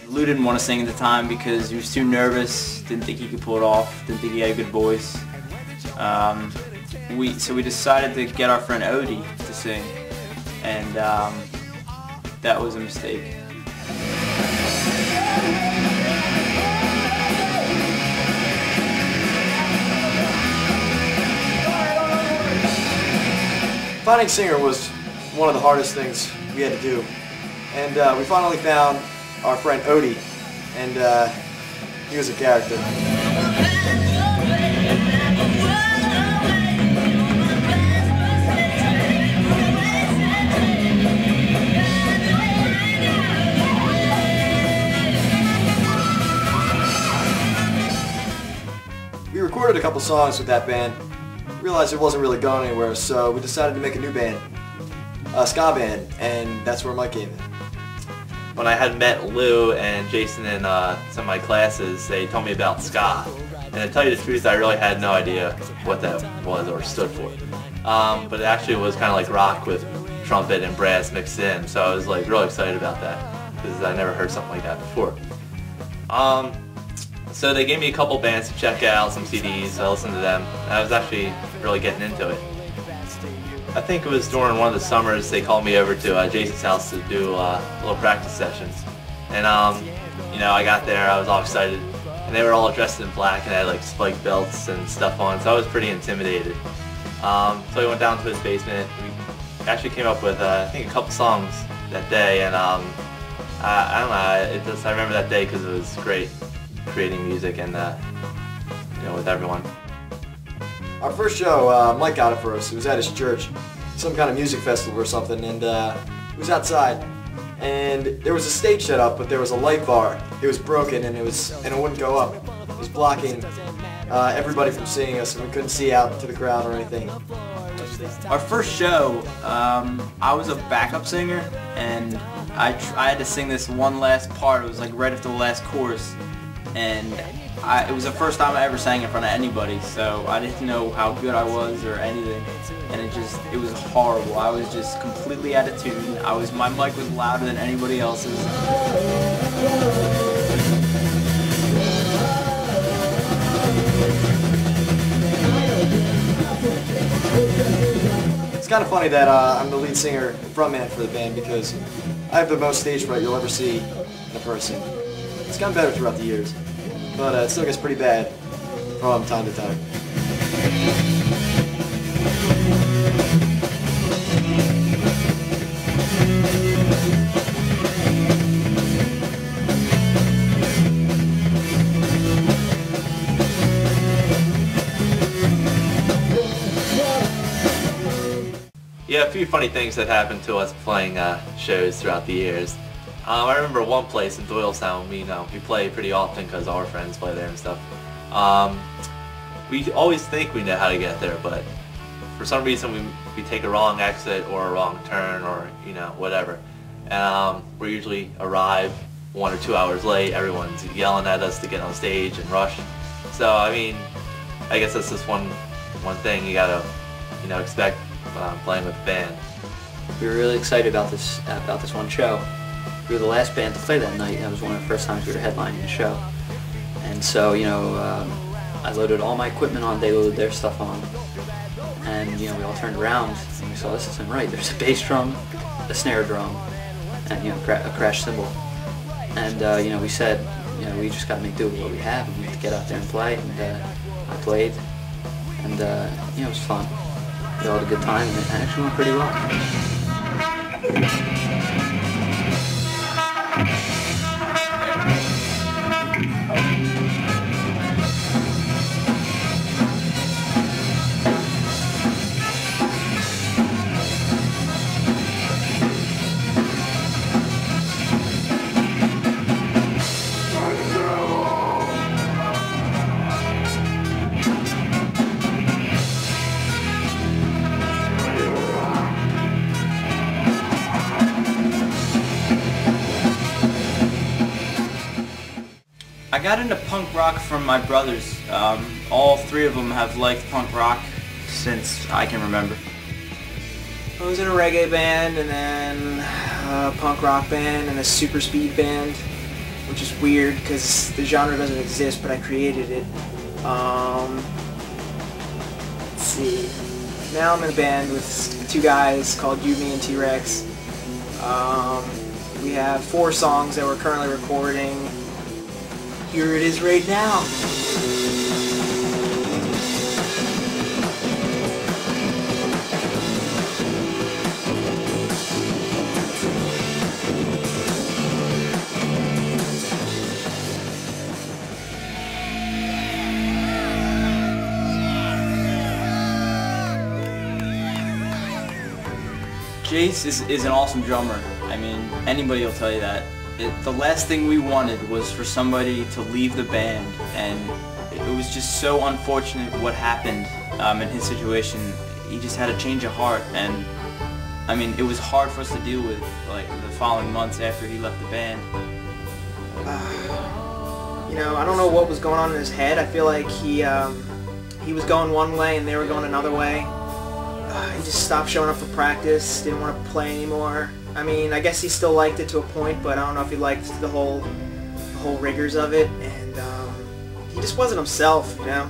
Lou didn't want to sing at the time because he was too nervous, didn't think he could pull it off, didn't think he had a good voice. So we decided to get our friend Odie to sing, and that was a mistake. Finding a singer was one of the hardest things we had to do, and we finally found our friend Odie, and he was a character. We recorded a couple songs with that band, realized it wasn't really going anywhere, so we decided to make a new band, a ska band, and that's where Mike came in. When I had met Lou and Jason in some of my classes, they told me about ska. And to tell you the truth, I really had no idea what that was or stood for. But it actually was kind of like rock with trumpet and brass mixed in, so I was like really excited about that because I never heard something like that before. So they gave me a couple bands to check out, some CDs, so I listened to them, and I was actually really getting into it. I think it was during one of the summers they called me over to Jason's house to do little practice sessions. And you know, I got there, I was all excited, and they were all dressed in black and had like spiked belts and stuff on, so I was pretty intimidated. So we went down to his basement. We actually came up with I think a couple songs that day, and I don't know, I remember that day because it was great creating music and you know, with everyone. Our first show, Mike got it for us. It was at his church, some kind of music festival or something, and it was outside. And there was a stage set up, but there was a light bar. It was broken, and it wouldn't go up. It was blocking everybody from seeing us, and we couldn't see out to the crowd or anything. Our first show, I was a backup singer, and I had to sing this one last part. It was like right after the last chorus, and it was the first time I ever sang in front of anybody, so I didn't know how good I was or anything, and it was horrible. I was just completely out of tune. My mic was louder than anybody else's. It's kind of funny that I'm the lead singer and frontman for the band because I have the most stage fright you'll ever see in a person. It's gotten better throughout the years, but it still gets pretty bad from time to time. Yeah, a few funny things that happened to us playing shows throughout the years. I remember one place in Doylestown, we play pretty often because all our friends play there and stuff. We always think we know how to get there, but for some reason we take a wrong exit or a wrong turn or whatever. And we usually arrive 1 or 2 hours late. Everyone's yelling at us to get on stage and rush. So I mean, I guess that's just one thing you gotta expect playing with the band. We were really excited about this one show. We were the last band to play that night. That was one of the first times we were headlining the show. And so, I loaded all my equipment on, they loaded their stuff on. And, we all turned around and we saw this isn't right. There's a bass drum, a snare drum, and, a crash cymbal. And, we said, we just gotta make do with what we have and we have to get out there and play. And I played, and, it was fun. We all had a good time and it actually went pretty well. I got into punk rock from my brothers. All three of them have liked punk rock since I can remember. I was in a reggae band and then a punk rock band and a super speed band. which is weird because the genre doesn't exist, but I created it. Let's see. Now I'm in a band with 2 guys called You, Me, and T-Rex. We have 4 songs that we're currently recording. Here it is right now. Jace is an awesome drummer. I mean, anybody will tell you that. The last thing we wanted was for somebody to leave the band, and it was just so unfortunate what happened in his situation. He just had a change of heart, and I mean, it was hard for us to deal with, like, the following months after he left the band. You know, I don't know what was going on in his head. I feel like he was going one way and they were going another way. He just stopped showing up for practice, didn't want to play anymore. I mean, I guess he still liked it to a point, but I don't know if he liked the whole rigors of it, and he just wasn't himself, you know?